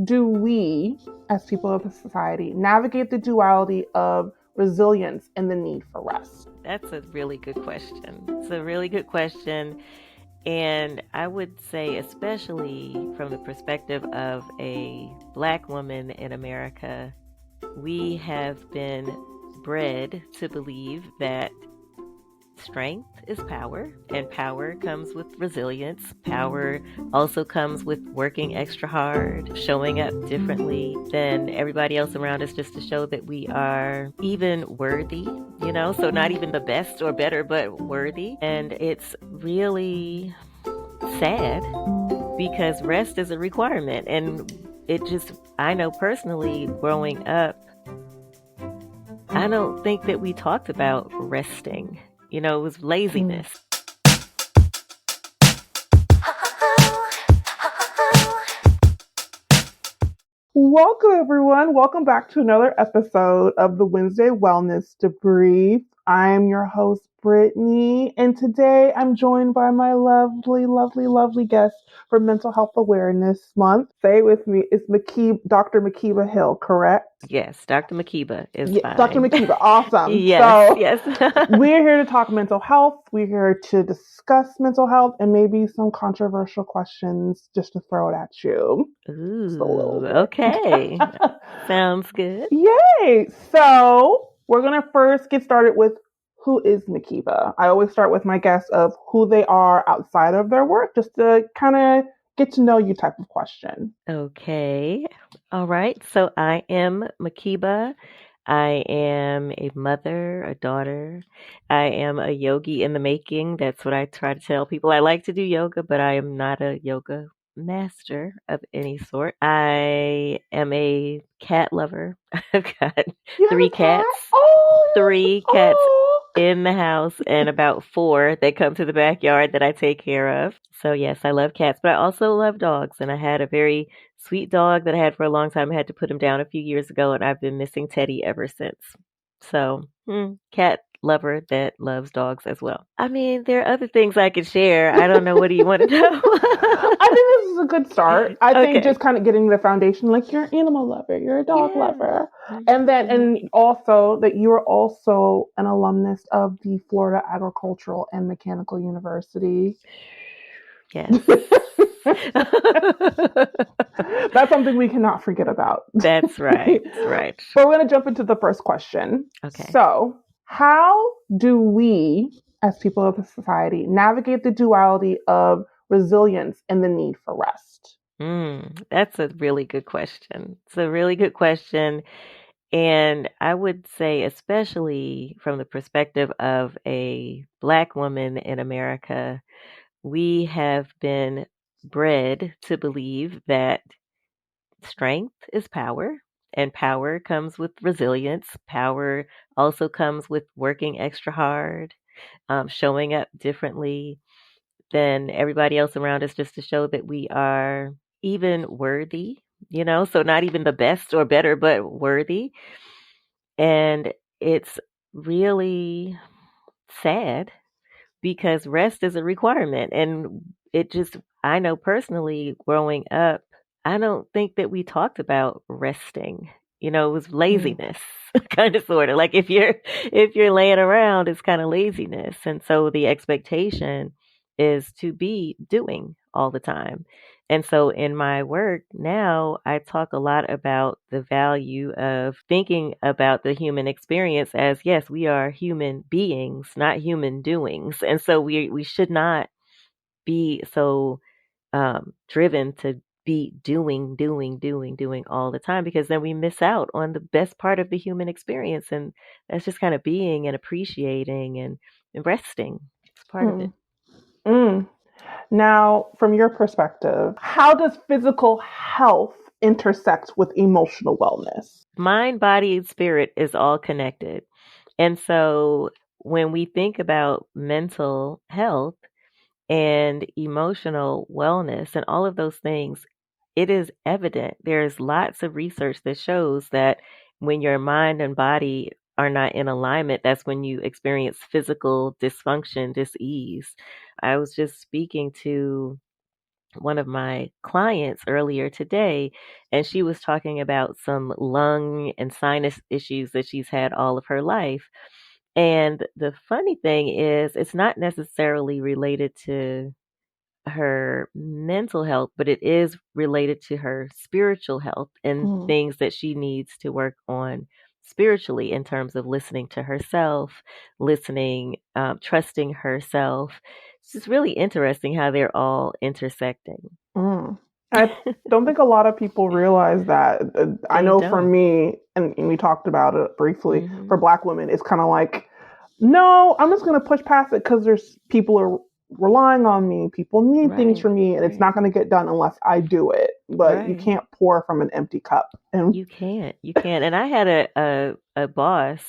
do we, as people of the society, navigate the duality of resilience and the need for rest? That's a really good question. It's a really good question. And I would say, especially from the perspective of a Black woman in America, we have been bred to believe that strength is power, and power comes with resilience. Power also comes with working extra hard, showing up differently than everybody else around us just to show that we are even worthy, so not even the best or better, but worthy. And it's really sad because rest is a requirement. And I know personally growing up, I don't think that we talked about resting. It was laziness. Welcome, everyone. Welcome back to another episode of the Wednesday Wellness Debrief. I'm your host, Brittany, and today I'm joined by my lovely, lovely, lovely guest for Mental Health Awareness Month. Say it with me, it's Dr. Makeba Hill, correct? Yes, Dr. Makeba is fine. Dr. Makeba, awesome. Yes. We're here to talk mental health. We're here to discuss mental health and maybe some controversial questions just to throw it at you. Ooh, okay. Sounds good. Yay! So we're going to first get started with who is Makeba. I always start with my guests of who they are outside of their work, just to kind of get to know you type of question. Okay. All right. So I am Makeba. I am a mother, a daughter. I am a yogi in the making. That's what I try to tell people. I like to do yoga, but I am not a yoga master of any sort. I am a cat lover. I've got three cats. Three cats in the house and about 4 that come to the backyard that I take care of. So yes, I love cats, but I also love dogs. And I had a very sweet dog that I had for a long time. I had to put him down a few years ago, and I've been missing Teddy ever since. So, cat lover that loves dogs as well. I mean, there are other things I could share. I don't know. What do you want to know? I think this is a good start. I think just kind of getting the foundation, like you're an animal lover, you're a dog lover. And then, and also that you are also an alumnus of the Florida Agricultural and Mechanical University. Yes. That's something we cannot forget about. That's right. Right. But we're going to jump into the first question. Okay. So, how do we, as people of the society, navigate the duality of resilience and the need for rest? That's a really good question. It's a really good question. And I would say, especially from the perspective of a Black woman in America, we have been bred to believe that strength is power, and power comes with resilience. Power also comes with working extra hard, showing up differently than everybody else around us just to show that we are even worthy, so not even the best or better, but worthy. And it's really sad because rest is a requirement. And I know personally growing up, I don't think that we talked about resting. It was laziness, kind of sort of like if you're laying around, it's kind of laziness. And so the expectation is to be doing all the time. And so in my work now, I talk a lot about the value of thinking about the human experience as, yes, we are human beings, not human doings. And so we should not be so driven to be doing all the time, because then we miss out on the best part of the human experience. And that's just kind of being and appreciating and resting. It's part of it. Now, from your perspective, how does physical health intersect with emotional wellness? Mind, body, and spirit is all connected. And so when we think about mental health and emotional wellness and all of those things, it is evident. There's lots of research that shows that when your mind and body are not in alignment, that's when you experience physical dysfunction, dis-ease. I was just speaking to one of my clients earlier today, and she was talking about some lung and sinus issues that she's had all of her life. And the funny thing is, it's not necessarily related to her mental health, but it is related to her spiritual health and Mm, things that she needs to work on spiritually in terms of listening to herself, listening, trusting herself. It's just really interesting how they're all intersecting. mm. I don't think a lot of people realize that. I They know for don't. me, and we talked about it briefly, for Hmm. Black women, it's kind of like, no, I'm just going to push past it because there's people are relying on me. People need things Right, from me, and it's right, not going to get done unless I do it. But you right. can't pour from an empty cup. And You can't. You can't. And I had a boss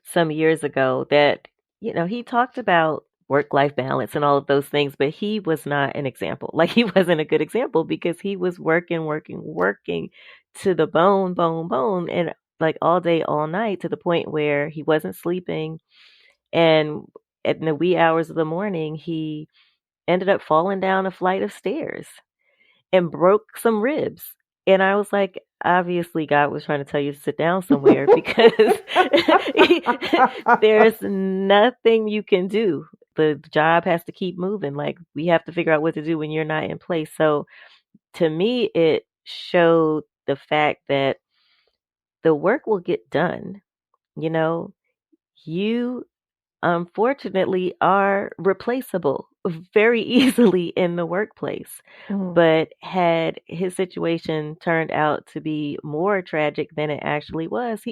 some years ago that, he talked about work-life balance and all of those things, but he was not an example. Like he wasn't a good example because he was working, working, working to the bone, bone, bone, and like all day, all night to the point where he wasn't sleeping. And in the wee hours of the morning, he ended up falling down a flight of stairs and broke some ribs. And I was like, obviously, God was trying to tell you to sit down somewhere because there's nothing you can do. The job has to keep moving. Like, we have to figure out what to do when you're not in place. So, to me, it showed the fact that the work will get done. You know, you unfortunately are replaceable very easily in the workplace. mm, But had his situation turned out to be more tragic than it actually was,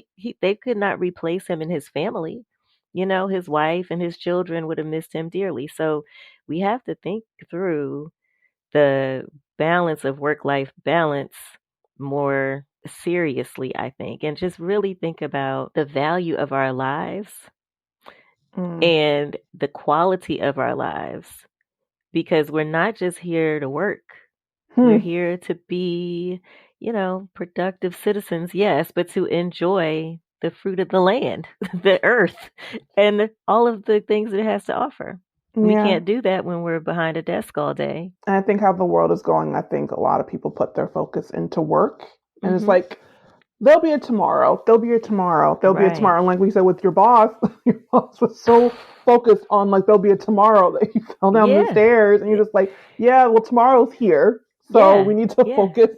they could not replace him in his family. His wife and his children would have missed him dearly. So we have to think through the balance of work life balance more seriously, I think, and just really think about the value of our lives mm, and the quality of our lives because we're not just here to work. We're hmm. here to be, productive citizens, yes, but to enjoy the fruit of the land, the earth, and all of the things it has to offer. We Yeah. can't do that when we're behind a desk all day. And I think how the world is going, I think a lot of people put their focus into work. And it's Hmm. like, there'll be a tomorrow. There'll be a tomorrow. There'll be a Right. tomorrow. And like we said with your boss, your boss was so focused on like there'll be a tomorrow that you fell down the Yeah. stairs and you're just like, yeah, well tomorrow's here. So Yeah. we need to Yeah. focus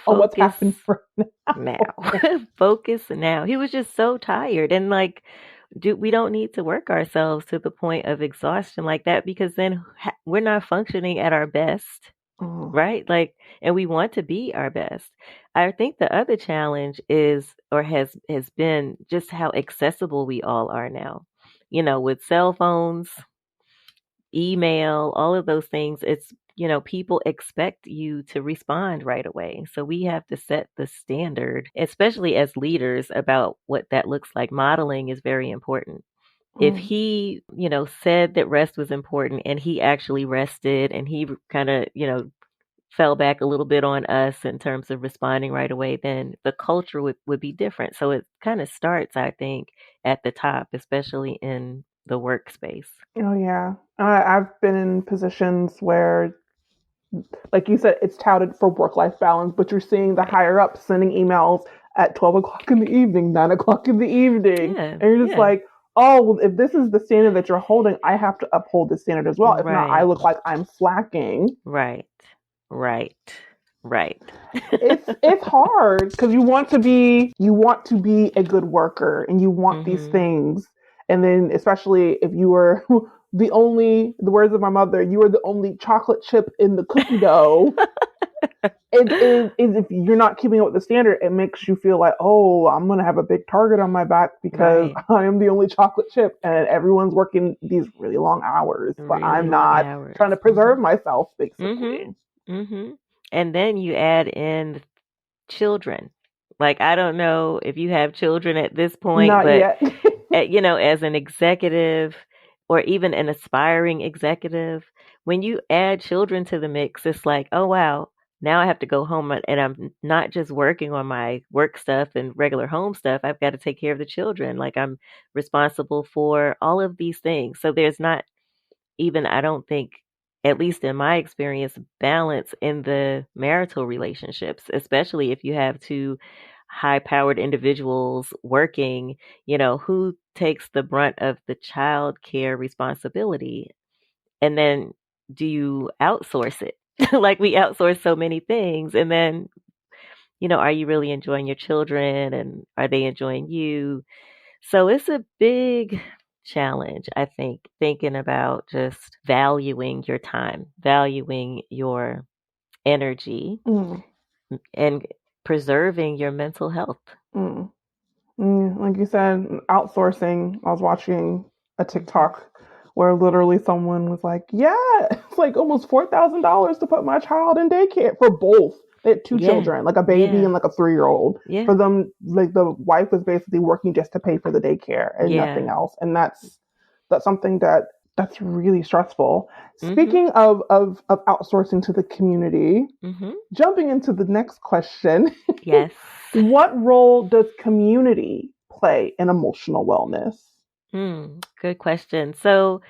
on what's Focus happening right now. now. Focus now. He was just so tired and like we don't need to work ourselves to the point of exhaustion like that because then we're not functioning at our best, Mm, right? Like, and we want to be our best. I think the other challenge is or has been just how accessible we all are now. With cell phones, email, all of those things, it's, people expect you to respond right away. So we have to set the standard, especially as leaders, about what that looks like. Modeling is very important. If mm. he, said that rest was important and he actually rested and he kind of, fell back a little bit on us in terms of responding right away, then the culture would be different. So it kind of starts, I think, at the top, especially in the workspace. Oh yeah. I've been in positions where like you said, it's touted for work life balance, but you're seeing the Right. higher up sending emails at 12 o'clock in the evening, 9 o'clock in the evening. Yeah. And you're just Yeah. like, oh, well, if this is the standard that you're holding, I have to uphold the standard as well. If not, I Right. look like I'm slacking. Right. Right. Right. It's hard because you want to be a good worker and you want these Mhm. things. And then especially if you were the words of my mother, you are the only chocolate chip in the cookie dough. It is if you're not keeping up with the standard, it makes you feel like, oh, I'm gonna have a big target on my back because Right. I am the only chocolate chip and everyone's working these really long hours, but Really I'm long not hours. trying to preserve Mhm. myself, Mhm. basically. Mhm. And then you add in children. Like I don't know if you have children at this point, Not but yet. as an executive or even an aspiring executive, when you add children to the mix, it's like, oh wow, now I have to go home and I'm not just working on my work stuff and regular home stuff. I've got to take care of the children. Like I'm responsible for all of these things. So there's not even, I don't think, at least in my experience, balance in the marital relationships, especially if you have two high powered individuals working, who takes the brunt of the child care responsibility? And then do you outsource it? Like we outsource so many things. And then, are you really enjoying your children and are they enjoying you? So it's a big challenge, I think, thinking about just valuing your time, valuing your energy, Mm, and preserving your mental health. mm. Like you said, outsourcing. I was watching a Hmm. TikTok where literally someone was like, "Yeah, it's like almost $4,000 to put my child in daycare for both." They had two Yeah, children, like a baby yeah, and like a 3-year-old. yeah, For them, like the wife was basically working just to pay for the daycare and nothing yeah. else. And that's something that's really stressful. Mhm, Speaking of outsourcing to the community, mhm. jumping into the next question, Yes. what role does community play in emotional wellness? Good question. So,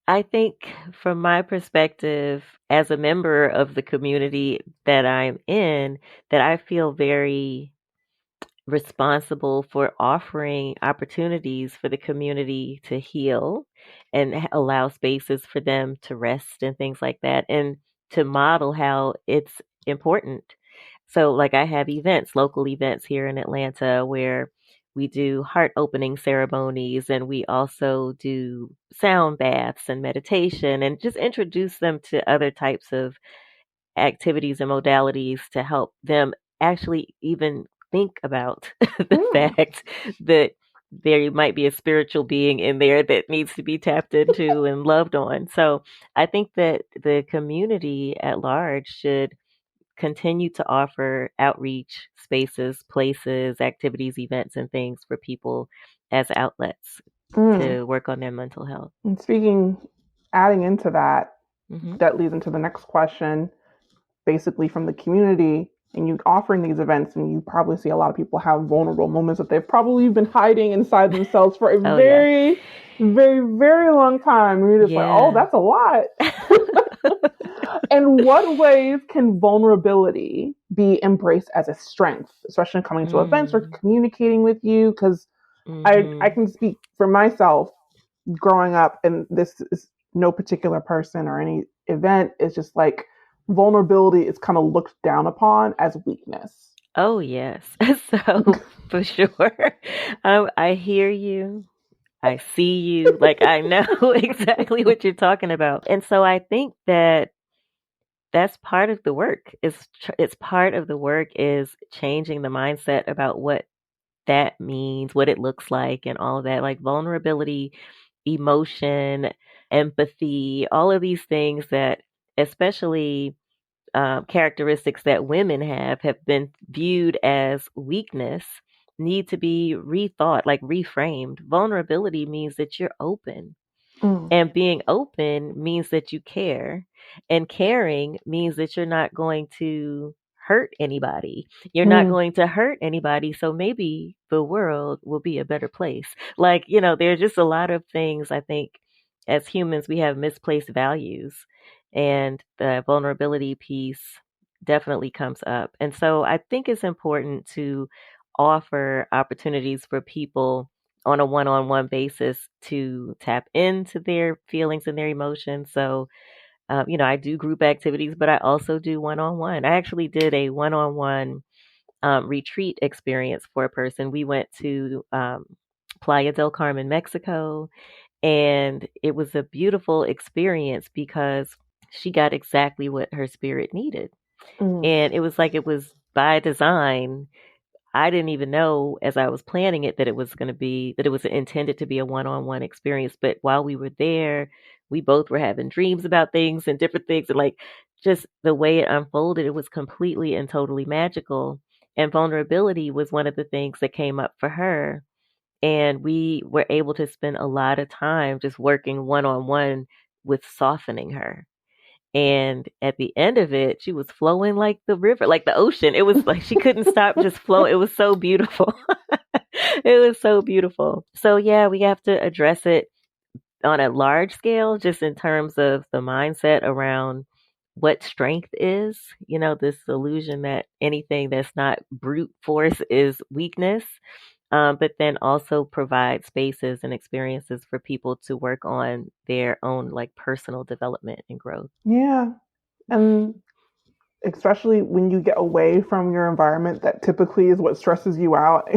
I think from my perspective as a member of the community that I'm in, that I feel very responsible for offering opportunities for the community to heal and allow spaces for them to rest and things like that, and to model how it's important. So, like, I have events, local events here in Atlanta where we do heart opening ceremonies and we also do sound baths and meditation and just introduce them to other types of activities and modalities to help them actually even think about the Mm, fact that there might be a spiritual being in there that needs to be tapped into and loved on. So I think that the community at large should continue to offer outreach spaces, places, activities, events, and things for people as outlets mm. to work on their mental health. And speaking, adding into that, Hmm. that leads into the next question, basically from the community. And you offering these events, and you probably see a lot of people have vulnerable moments that they've probably been hiding inside themselves for a Oh, yeah. very, very, very long time. And you're just like, oh, Yeah. that's a lot. In what ways can vulnerability be embraced as a strength, especially coming to events or Mm. communicating with you? Because I Mhm. can speak for myself growing up, and this is no particular person or any event, it's just like vulnerability is kind of looked down upon as weakness. Oh, yes. So, for sure. I hear you. I see you. Like, I know exactly what you're talking about. And so I think that that's part of the work. It's part of the work is changing the mindset about what that means, what it looks like, and all of that. Like vulnerability, emotion, empathy, all of these things that, especially characteristics that women have been viewed as weakness, need to be rethought, like reframed. Vulnerability means that you're open. Mm, And being open means that you care. And caring means that you're not going to hurt anybody. You're not mm, going to hurt anybody. So maybe the world will be a better place. Like, there's just a lot of things I think as humans we have misplaced values. And the vulnerability piece definitely comes up. And so I think it's important to offer opportunities for people on a one-on-one basis to tap into their feelings and their emotions. So, I do group activities, but I also do one-on-one. I actually did a one-on-one retreat experience for a person. We went to Playa del Carmen, Mexico, and it was a beautiful experience because she got exactly what her spirit needed. mm, And it was like it was by design. I didn't even know as I was planning it that it was intended to be a one-on-one experience. But while we were there, we both were having dreams about things and different things. And like just the way it unfolded, it was completely and totally magical. And vulnerability was one of the things that came up for her. And we were able to spend a lot of time just working one on one with softening her. And at the end of it, she was flowing like the river, like the ocean. It was like she couldn't stop just flowing. It was so beautiful. It was so beautiful. So, yeah, we have to address it on a large scale, just in terms of the mindset around what strength is, this illusion that anything that's not brute force is weakness, but then also provide spaces and experiences for people to work on their own like personal development and growth. Yeah. And especially when you get away from your environment, that typically is what stresses you out.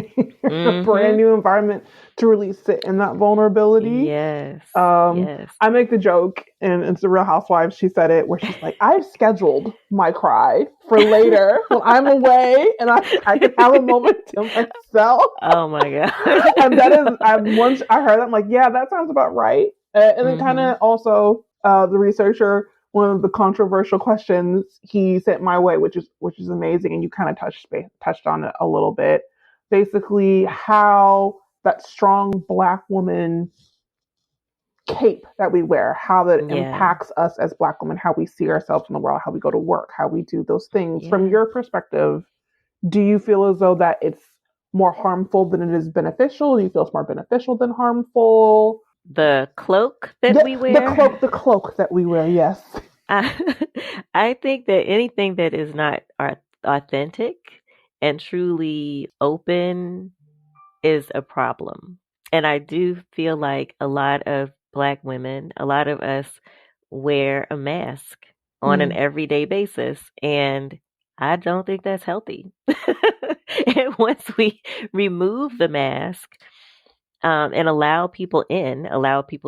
A brand Mm-hmm. new environment to really sit in that vulnerability. Yes. Um, Yes. I make the joke, and it's the Real Housewives. She said it, where she's like, "I've scheduled my cry for later when I'm away, and I can have a moment to myself." Oh my God. And that is, once I heard that, I'm like, yeah, that sounds about right. And then kind Mm-hmm. of also the researcher, one of the controversial questions he sent my way, which is amazing, and you kind of touched on it a little bit. Basically, how that strong Black woman cape that we wear, how that Yeah. impacts us as Black women, how we see ourselves in the world, how we go to work, how we do those things. From Yeah. your perspective, do you feel as though that it's more harmful than it is beneficial? Do you feel it's more beneficial than harmful? The cloak that Yeah, we the wear. cloak, the cloak that we wear. Yes. I, I think that anything that is not authentic and truly open is a problem. And I do feel like a lot of Black women, a lot of us wear a mask on an Mm. everyday basis. And I don't think that's healthy. And once we remove the mask, and allow people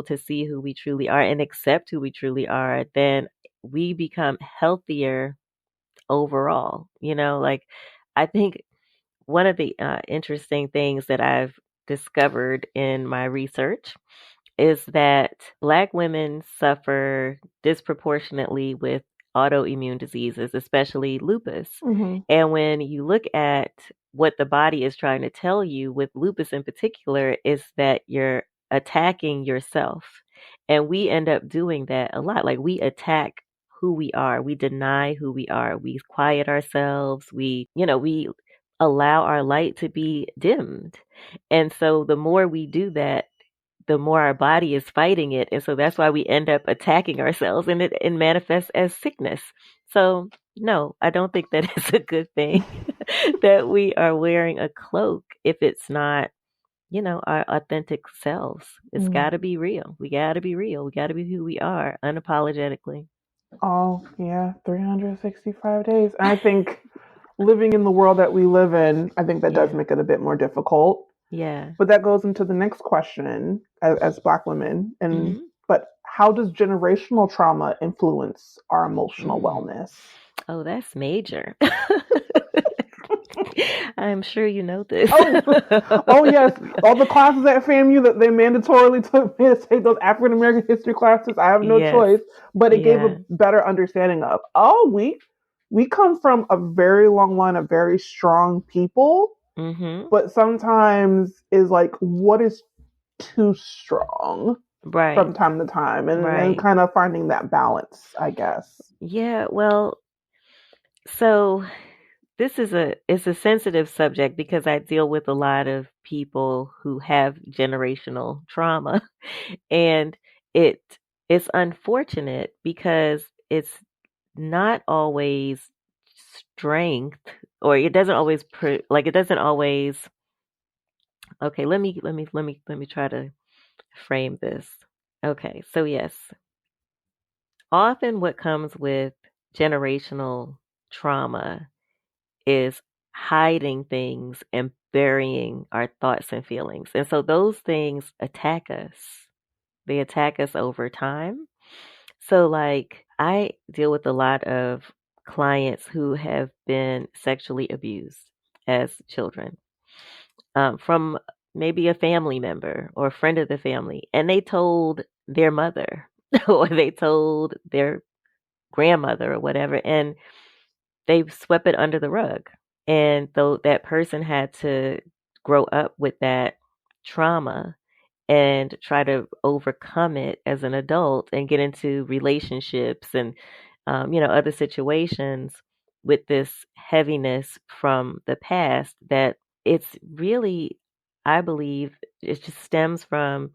to see who we truly are and accept who we truly are, then we become healthier overall. Like I think one of the interesting things that I've discovered in my research is that Black women suffer disproportionately with autoimmune diseases, especially lupus. Hmm. And when you look at what the body is trying to tell you with lupus in particular, is that you're attacking yourself. And we end up doing that a lot. Like we attack who we are, we deny who we are, we quiet ourselves, we allow our light to be dimmed. And so the more we do that, the more our body is fighting it. And so that's why we end up attacking ourselves, and it manifests as sickness. So, no, I don't think that it's a good thing that we are wearing a cloak if it's not, our authentic selves. It's got Mm. to be real. We got to be real. We got to be who we are unapologetically. Oh, yeah, 365 days. And I think living in the world that we live in, I think that does Yeah. make it a bit more difficult. Yeah. But that goes into the next question as Black women. And Hmm. but how does generational trauma influence our emotional Mm. wellness? Oh, that's major. I'm sure you know this. Oh, oh yes, all the classes at FAMU that they mandatorily took me to take those African American history classes. I have no Yes. choice, but it gave a Yeah. better understanding of we come from a very long line of very strong people, Mhm. but sometimes is like what is too strong Right. from time to time, and Right. kind of finding that balance, I guess. Yeah, well, so this is it's a sensitive subject because I deal with a lot of people who have generational trauma, and it it's unfortunate because it's not always strength, or it doesn't always like it doesn't always. Okay, let me try to frame this. Okay, so yes, often what comes with generational trauma is hiding things and burying our thoughts and feelings. And so those things attack us. They attack us over time. So, like, I deal with a lot of clients who have been sexually abused as children, from maybe a family member or a friend of the family. And they told their mother or they told their grandmother or whatever. And they swept it under the rug. And so that person had to grow up with that trauma and try to overcome it as an adult and get into relationships and, other situations with this heaviness from the past that it's really, I believe, it just stems from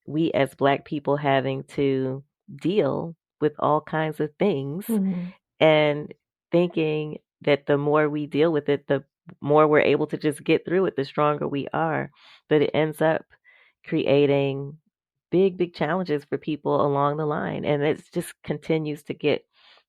we as Black people having to deal with all kinds of things Mhm. and thinking that the more we deal with it, the more we're able to just get through it, the stronger we are. But it ends up creating big challenges for people along the line. And it just continues to get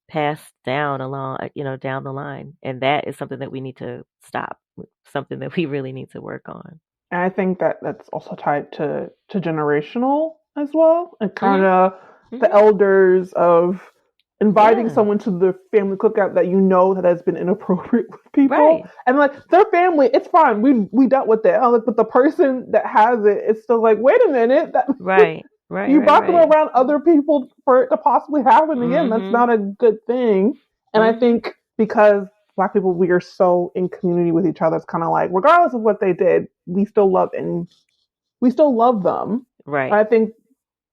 passed down along, down the line. And that is something that we need to stop, something that we really need to work on. And I think that that's also tied to generational as well, and kind Hmm. of the Hmm. elders of inviting Yeah, someone to the family cookout that you know that has been inappropriate with people, right, and like their family, it's fine. We dealt with it. Like, but the person that has it, it's still like, wait a minute, that right, right, you right, brought them right. around other people for it to possibly happen again. That's Hmm. not a good thing. And I Hmm. think because Black people, we are so in community with each other, it's kind of like, regardless of what they did, we still love them. And Right. I think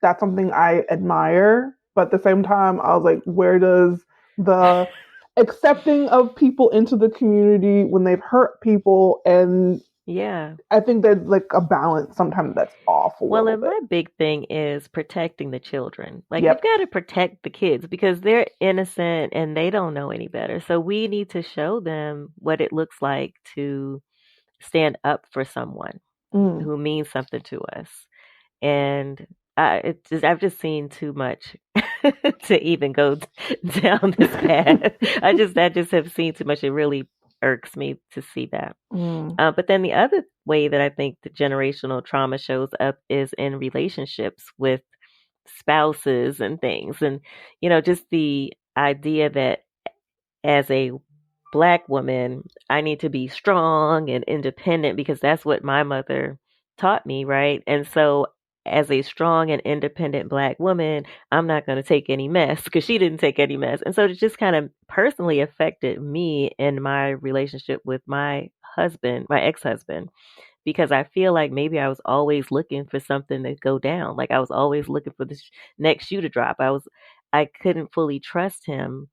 that's something I admire. But at the same time, I was like, where does the accepting of people into the community when they've hurt people, and Yeah. I think there's like a balance sometimes that's off a Well, little and bit. my big thing is protecting the children. Like, we've Yep. got to protect the kids because they're innocent and they don't know any better. So we need to show them what it looks like to stand up for someone Mm. who means something to us. And I've just seen too much to even go down this path. I just have seen too much. It really irks me to see that. Mm. But then the other way that I think the generational trauma shows up is in relationships with spouses and things. And, just the idea that as a Black woman, I need to be strong and independent because that's what my mother taught me, right? And so, as a strong and independent Black woman, I'm not going to take any mess because she didn't take any mess. And so, it just kind of personally affected me in my relationship with my husband, my ex husband, because I feel like maybe I was always looking for something to go down. Like, I was always looking for the next shoe to drop. I couldn't fully trust him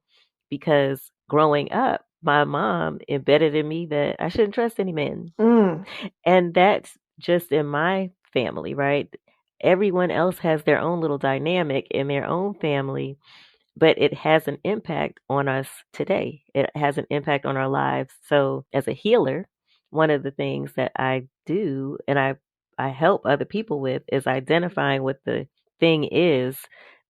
because growing up, my mom embedded in me that I shouldn't trust any men. Mm. And that's just in my family, right? Everyone else has their own little dynamic in their own family, but it has an impact on us today. It has an impact on our lives. So, as a healer, one of the things that I do and I help other people with is identifying what the thing is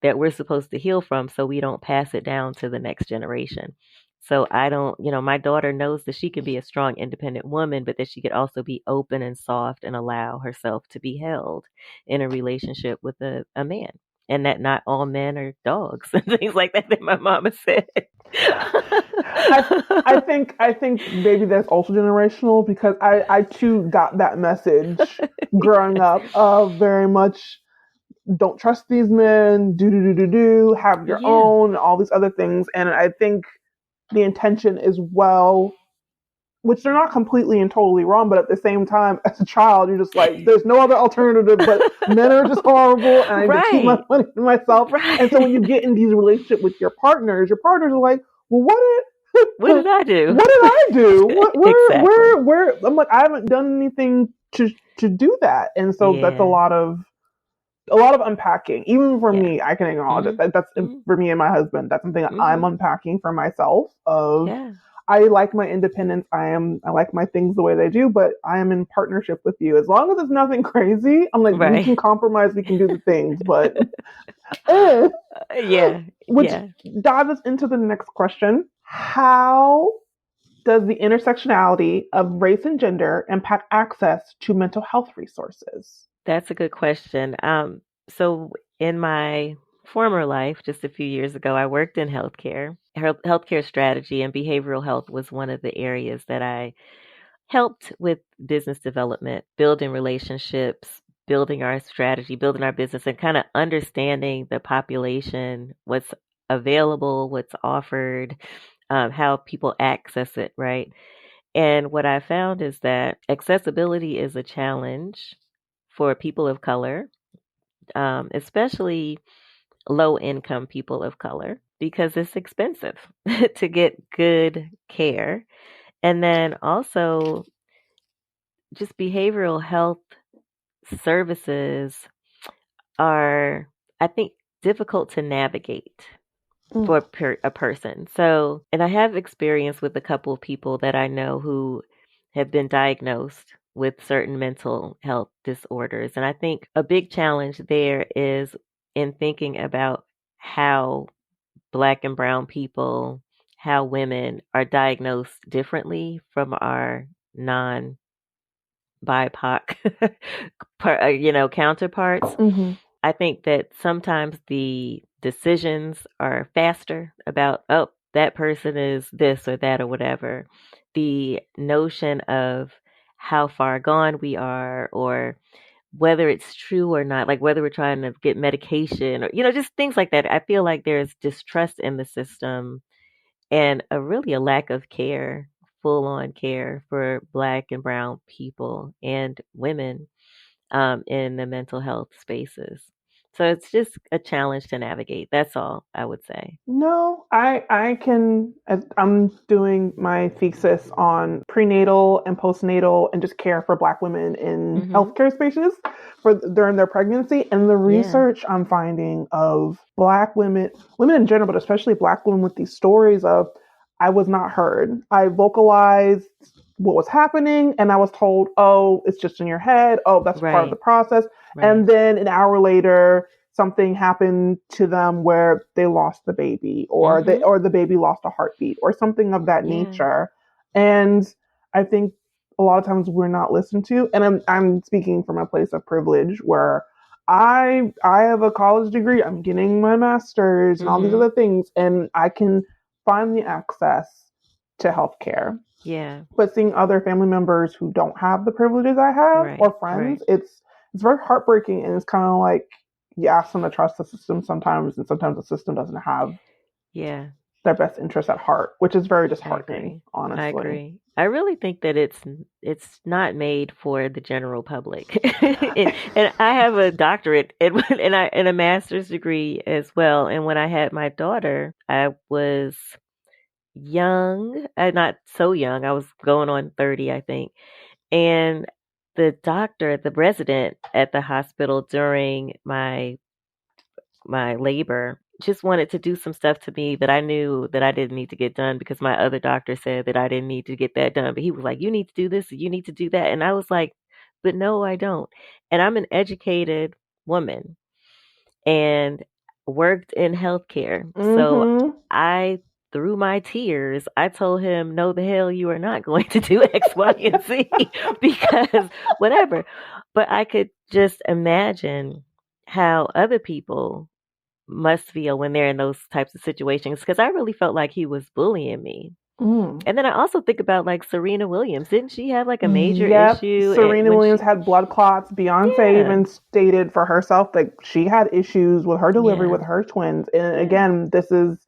that we're supposed to heal from so we don't pass it down to the next generation. So I don't, my daughter knows that she can be a strong, independent woman, but that she could also be open and soft and allow herself to be held in a relationship with a man, and that not all men are dogs and things like that my mama said. I I think maybe that's also generational because I too got that message growing up of very much don't trust these men, do, have your Yeah. own, all these other things. And I think the intention is well, which they're not completely and totally wrong, but at the same time, as a child, you're just like, there's no other alternative, but men are just horrible, and I need to keep my Right. money to myself. And so when you Right. get in these relationships with your partners are like, well, What did I do? what did I do? What Exactly. where? I'm like, I haven't done anything to do that, and so that's Yeah. a lot of unpacking. Even for Yeah. me, I can acknowledge it. Mhm. That's Mhm. for me and my husband. That's something that I'm Mhm. unpacking for myself. Of Yeah. I like my independence. I like my things the way they do, but I am in partnership with you. As long as it's nothing crazy, I'm like, we Right. can compromise. We can do the things, but eh, Yeah. which Yeah. dives us into the next question: how does the intersectionality of race and gender impact access to mental health resources? That's a good question. So in my former life, just a few years ago, I worked in healthcare. Healthcare strategy and behavioral health was one of the areas that I helped with business development, building relationships, building our strategy, building our business, and kind of understanding the population, what's available, what's offered, how people access it, right? And what I found is that accessibility is a challenge for people of color, especially low income people of color, because it's expensive to get good care. And then also, just behavioral health services are, I think, difficult to navigate Mm. for a person. So, and I have experience with a couple of people that I know who have been diagnosed with certain mental health disorders. And I think a big challenge there is in thinking about how Black and brown people, how women are diagnosed differently from our non BIPOC, counterparts. Hmm. I think that sometimes the decisions are faster about, oh, that person is this or that or whatever. The notion of how far gone we are or whether it's true or not, like whether we're trying to get medication or, just things like that. I feel like there's distrust in the system and a lack of care, full on care for Black and brown people and women in the mental health spaces. So it's just a challenge to navigate. That's all I would say. No, I'm doing my thesis on prenatal and postnatal and just care for Black women in Mhm. healthcare spaces for during their pregnancy. And the Yeah. research I'm finding of Black women, women in general, but especially Black women with these stories of, I was not heard. I vocalized what was happening and I was told, oh, it's just in your head. Oh, that's part of the Right. process. Right. And then an hour later, something happened to them where they lost the baby Mhm. or the baby lost a heartbeat or something of that Yeah. nature. And I think a lot of times we're not listened to. And I'm speaking from a place of privilege where I have a college degree, I'm getting my master's and all these Mhm. other things, and I can find the access to healthcare. Yeah. But seeing other family members who don't have the privileges I have Right. or Right. friends, it's very heartbreaking, and it's kind of like you ask them to trust the system sometimes, and sometimes the system doesn't have Yeah. their best interests at heart, which is very I disheartening, agree. I honestly. agree. I really think that it's not made for the general public. And I have a doctorate and a master's degree as well. And when I had my daughter, I was young, not so young. I was going on 30, I think. And the resident at the hospital during my labor just wanted to do some stuff to me that I knew that I didn't need to get done because my other doctor said that I didn't need to get that done. But he was like, you need to do this, you need to do that. And I was like, but no, I don't. And I'm an educated woman and worked in healthcare. So Mm-hmm. I, through my tears, I told him, no, the hell, you are not going to do X, Y, and Z because whatever. But I could just imagine how other people must feel when they're in those types of situations because I really felt like he was bullying me. Mm. And then I also think about like Serena Williams. Didn't she have like a major Yep, issue Serena when Williams she? had blood clots. Beyonce Yeah, even stated for herself that she had issues with her delivery yeah, with her twins. And yeah. again, this is,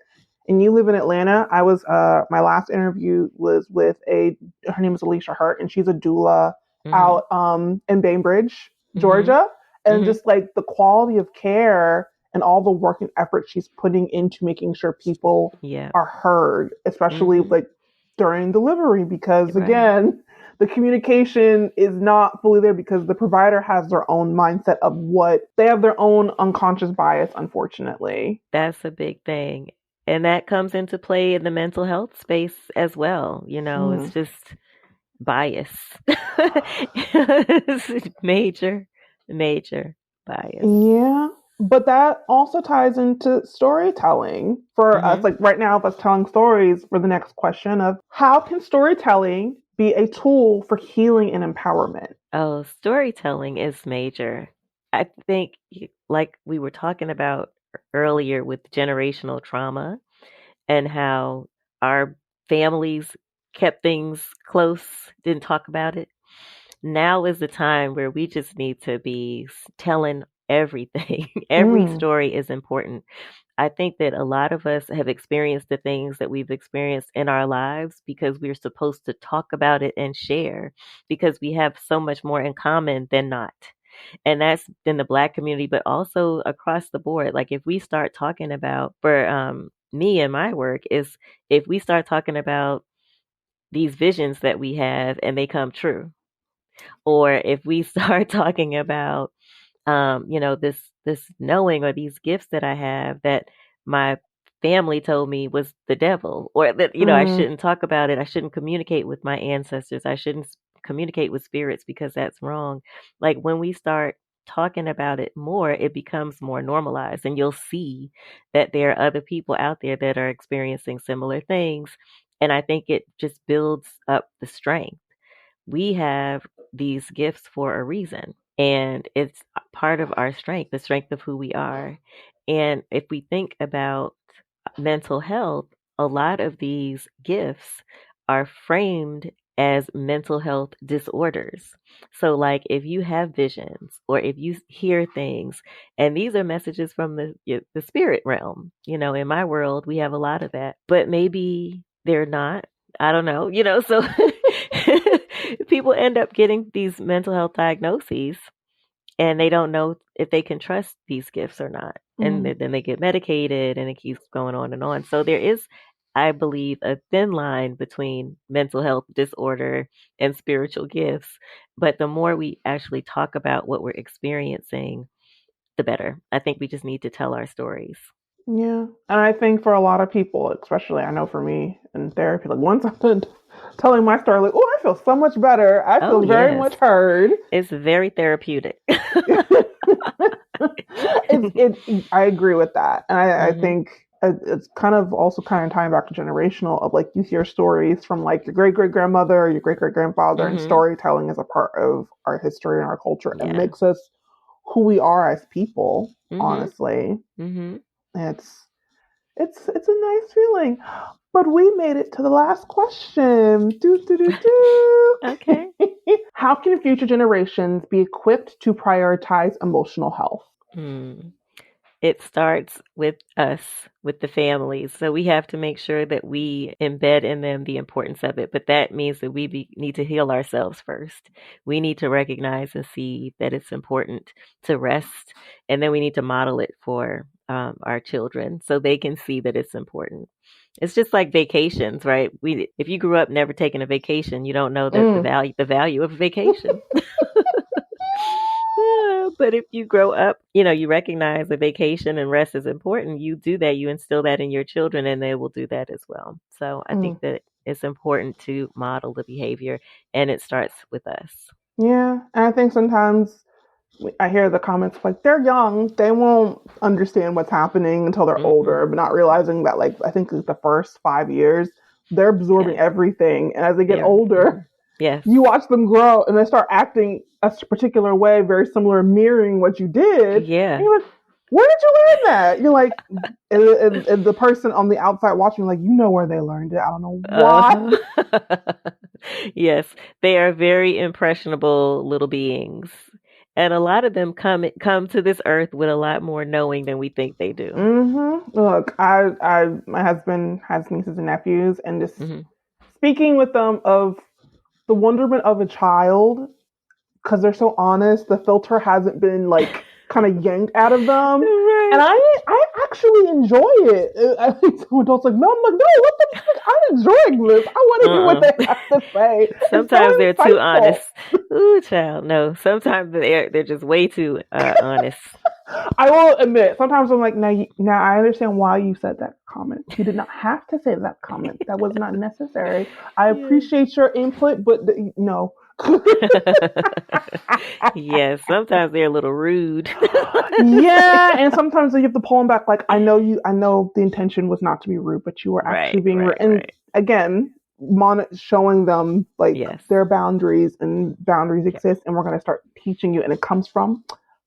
and you live in Atlanta. I was my last interview was with her name is Alicia Hurt, and she's a doula Mhm, out in Bainbridge, mhm, Georgia. And mhm. just like the quality of care and all the work and effort she's putting into making sure people Yeah. are heard, especially Mhm. like during delivery, because Right. again, the communication is not fully there because the provider has their own mindset of what they have, their own unconscious bias, unfortunately. That's a big thing. And that comes into play in the mental health space as well. It's Mm. just bias. It's major, major bias. Yeah, but that also ties into storytelling for us. Mhm. Like right now, of us telling stories for the next question of how can storytelling be a tool for healing and empowerment? Oh, storytelling is major. I think, like we were talking about earlier with generational trauma and how our families kept things close, didn't talk about it. Now is the time where we just need to be telling everything. Every Mm. story is important. I think that a lot of us have experienced the things that we've experienced in our lives because we're supposed to talk about it and share because we have so much more in common than not. And that's in the Black community, but also across the board. Like if we start talking about, for me and my work, is if we start talking about these visions that we have and they come true, or if we start talking about this knowing or these gifts that I have that my family told me was the devil, or that I Mm, shouldn't talk about it. I shouldn't communicate with my ancestors. I shouldn't communicate with spirits because that's wrong. Like when we start talking about it more, it becomes more normalized, and you'll see that there are other people out there that are experiencing similar things. And I think it just builds up the strength. We have these gifts for a reason, and it's part of our strength, the strength of who we are. And if we think about mental health, a lot of these gifts are framed as mental health disorders. So, like if you have visions or if you hear things, and these are messages from the spirit realm. In my world, we have a lot of that, but maybe they're not. I don't know. So people end up getting these mental health diagnoses and they don't know if they can trust these gifts or not. And mm, then they get medicated and it keeps going on and on. So there is, I believe, a thin line between mental health disorder and spiritual gifts. But the more we actually talk about what we're experiencing, the better. I think we just need to tell our stories. yeah. And I think for a lot of people, especially I know for me in therapy, like once I've been telling my story, like, oh, I feel so much better. I Oh, feel very yes. much heard. It's very therapeutic. I agree with that. And I Mhm. think it's kind of also kind of tying back to generational of like you hear stories from like your great great grandmother or your great great grandfather, and Mhm. storytelling is a part of our history and our culture and Yeah. makes us who we are as people, Mhm. honestly. Mhm. It's it's a nice feeling. But we made it to the last question. Do do do do. Okay. How can future generations be equipped to prioritize emotional health? Hmm. It starts with us, with the families. So we have to make sure that we embed in them the importance of it. But that means that need to heal ourselves first. We need to recognize and see that it's important to rest. And then we need to model it for our children so they can see that it's important. It's just like vacations, right? If you grew up never taking a vacation, you don't know that Mm, the value of a vacation. But if you grow up, you recognize that vacation and rest is important. You do that, you instill that in your children, and they will do that as well. So I think mm. that it's important to model the behavior, and it starts with us. Yeah, and I think sometimes I hear the comments like they're young, they won't understand what's happening until they're Mm-mm. older, but not realizing that like I think it's the first 5 years they're absorbing Yes, everything, and as they get there. older, Yes. you watch them grow and they start acting a particular way, very similar, mirroring what you did, and Yeah. you're like, where did you learn that? You're like, and the person on the outside watching, like, you know where they learned it. I don't know why. Uh-huh. Yes, they are very impressionable little beings. And a lot of them come to this earth with a lot more knowing than we think they do. Look, my husband has nieces and nephews, and just Hmm. speaking with them of the wonderment of a child because they're so honest. The filter hasn't been like kind of yanked out of them, and Right. I actually enjoy it. I think some adults like no, I'm like no, what the fuck? I'm enjoying this. I want to hear what Uh-uh. they have to say. It's Sometimes so they're too honest. insightful. Ooh, child, no. Sometimes they're just way too honest. I will admit, sometimes I'm like, now I understand why you said that comment. You did not have to say that comment. That was not necessary. I Yeah. appreciate your input, but no. Yes, sometimes they're a little rude. Yeah, and sometimes you have to pull them back. Like, I know the intention was not to be rude, but you were actually Right, being rude. right, And right. again, showing them like Yes. their boundaries and boundaries Yep. exist, and we're going to start teaching you. And it comes from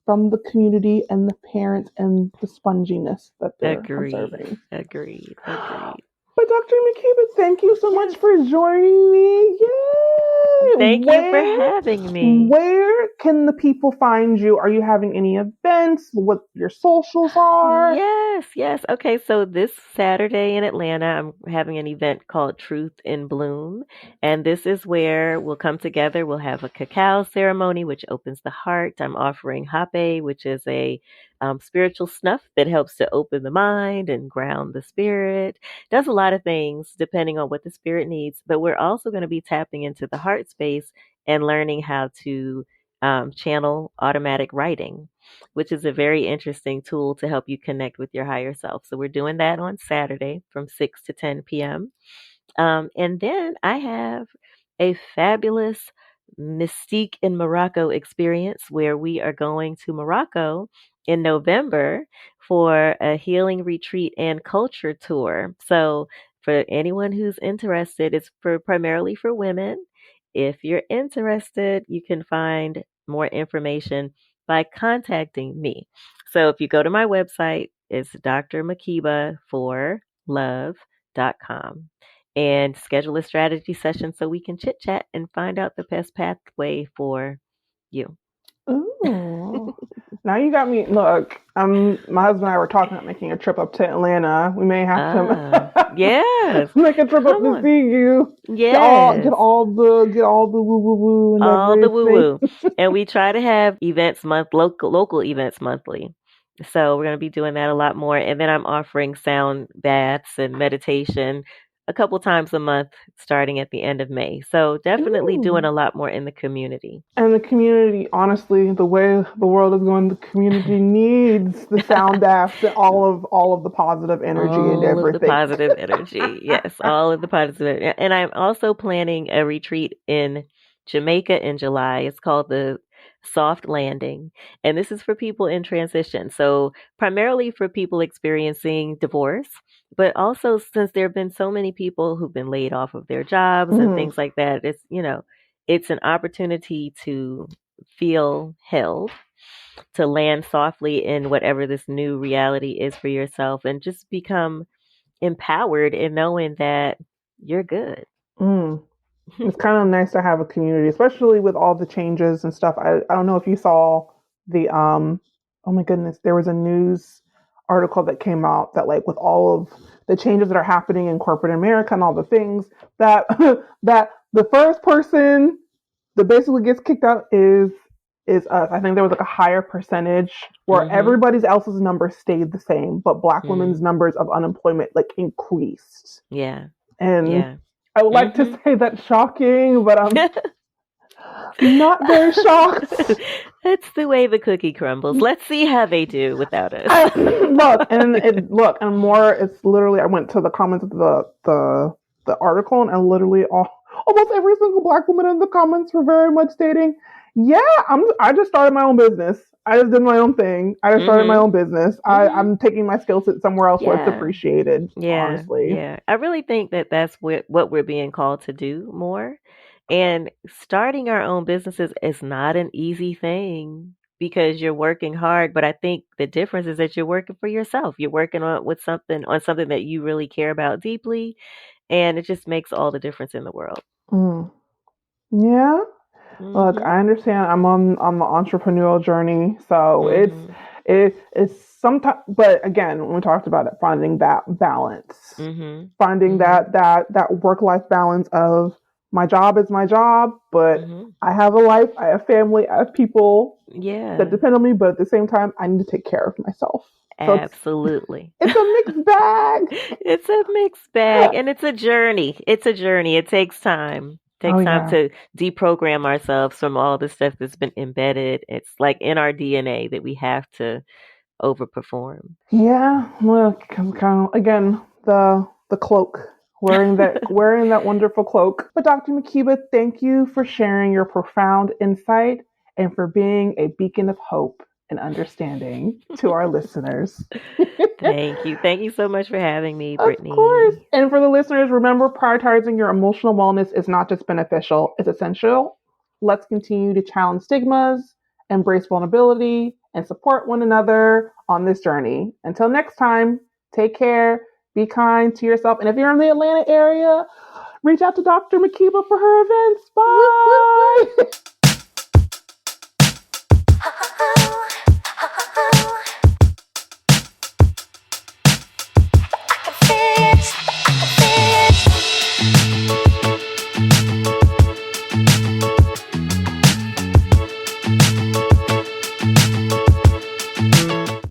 the community and the parents and the sponginess that they're Agreed. observing. Agreed. Agreed. But Dr. Makeba, thank you so much Yes. for joining me. Yay! Thank you for having me. Where can the people find you? Are you having any events? What your socials are? Yes, yes. Okay, so this Saturday in Atlanta, I'm having an event called Truth in Bloom. And this is where we'll come together. We'll have a cacao ceremony, which opens the heart. I'm offering hape, which is a spiritual snuff that helps to open the mind and ground the spirit. Does a lot of things depending on what the spirit needs. But we're also going to be tapping into the heart space and learning how to channel automatic writing, which is a very interesting tool to help you connect with your higher self. So we're doing that on Saturday from 6 to 10 p.m. And then I have a fabulous Mystique in Morocco experience where we are going to Morocco in November for a healing retreat and culture tour. So for anyone who's interested, it's primarily for women. If you're interested, you can find more information by contacting me. So if you go to my website, it's drmakeba4love.com and schedule a strategy session so we can chit chat and find out the best pathway for you. Ooh. Now you got me. Look, my husband and I were talking about making a trip up to Atlanta. We may have to yes. make a trip up to see you. Yes. Get all the woo woo woo and all everything. the woo woo. And we try to have events local events monthly. So we're going to be doing that a lot more. And then I'm offering sound baths and meditation a couple times a month starting at the end of May. So definitely doing a lot more in the community. And the community, honestly, the way the world is going, the community needs the sound baths and all of the positive energy and everything. All of the positive energy. Yes, all of the positive. And I'm also planning a retreat in Jamaica in July. It's called the Soft Landing. And this is for people in transition. So primarily for people experiencing divorce, but also since there have been so many people who've been laid off of their jobs and things like that, it's an opportunity to feel held, to land softly in whatever this new reality is for yourself and just become empowered in knowing that you're good. It's kind of nice to have a community, especially with all the changes and stuff. I don't know if you saw the oh my goodness, there was a news article that came out that like with all of the changes that are happening in corporate America and all the things that that the first person that basically gets kicked out is us. I think there was like a higher percentage where everybody else's numbers stayed the same, but Black women's numbers of unemployment like increased. Yeah. And I would like to say that's shocking, but I'm not very shocked. That's the way the cookie crumbles. Let's see how they do without us. And more. It's literally. I went to the comments of the article, and I literally almost every single Black woman in the comments were very much stating, "Yeah, I just started my own business. I just did my own thing. I just started my own business. I'm taking my skill set somewhere else where it's appreciated." Honestly, I really think that that's what we're being called to do more. And starting our own businesses is not an easy thing because you're working hard. But I think the difference is that you're working for yourself. You're working on something that you really care about deeply, and it just makes all the difference in the world. Yeah. Look, I understand. I'm on the entrepreneurial journey, so it's sometimes. But again, when we talked about it, finding that balance, finding that work-life balance of my job is my job, but I have a life, I have family, I have people that depend on me. But at the same time, I need to take care of myself. So absolutely, it's a mixed bag. It's a mixed bag, and it's a journey. It's a journey. It takes time. Takes time to deprogram ourselves from all the stuff that's been embedded. It's like in our DNA that we have to overperform. Yeah, look, kind of again the cloak, wearing that wonderful cloak. But Dr. Makeba, thank you for sharing your profound insight and for being a beacon of hope and understanding to our listeners. Thank you. Thank you so much for having me, Brittany. Of course. And for the listeners, remember, prioritizing your emotional wellness is not just beneficial, it's essential. Let's continue to challenge stigmas, embrace vulnerability, and support one another on this journey. Until next time, take care, be kind to yourself. And if you're in the Atlanta area, reach out to Dr. Makeba for her events. Bye.